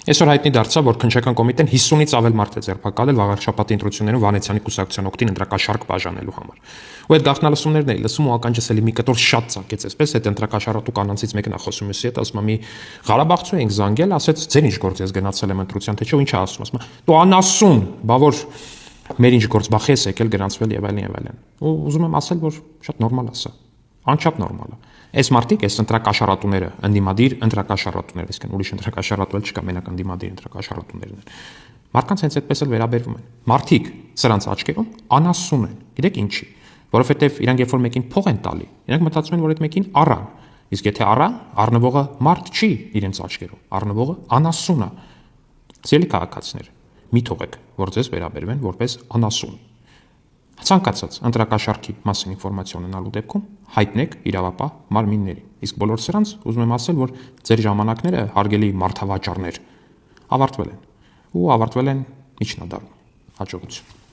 Այսօր հայտնի դարձավ, որ քննչական կոմիտեն 50-ից ավել մարդ է ձերբակալել վաղ շաբաթի ընտրություններում Վանեցյանի կուսակցության օգտին ընտրակաշառք բաժանելու համար։ Ու այդ գաղտնալսումներն էի լսում ու ականջս էլի մի կտոր շատ ծակեց, այսպես այդ ընտրակաշառատու կանանցից մեկն է խոսում մյուսի հետ, ասում է մի Ղարաբաղցու ենք զանգել, ասեց ձեր ինչ գործ ես գնացել եմ ընտրության, թե չէ, ինչ է ասում, ասում է դու անասուն, բա որ մեր ինչ գործ բախի ես եկել գրանցվել եւ այլն եւ այլն։ Ու ուզում եմ ասել, որ շատ նորմալ ասա, անչափ նորմալ է։ Այս մարդիկ, այս ընտրակաշառատուները, ընդդիմադիր ընտրակաշառատուներ, իսկ ուրիշ ընտրակաշառատու էլ չկա, մենակ ընդդիմադիր ընտրակաշառատուներն են։ Մարդկանց հենց այդպես էլ վերաբերվում են։ Մարդիկ սրանց աչքերում անասուն են։ Գիտեք ինչի, որովհետև իրանք երբ որ մեկին փող են տալի, իրանք մտածում են, որ այդ մեկին առան։ Իսկ եթե առա, առնվողը մարդ չի իրենց աչքերում, առնվողը անասուն է։ Սիրելի քաղաքացիներ, մի թողեք, որ ձեզ վերաբերվեն որպես անասուն։ Ցանկացած ընտրակաշառքի մասին ինֆորմացիոն ունենալու դեպքում հայտնեք իրավապահ մարմիններին։ Իսկ բոլոր սրանց ուզում եմ ասել, որ ձեր ժամանակները հարգելի մարդավաճառներ ավարտվել են ու ավարտվել են միջնադարում։ Հաջողություն։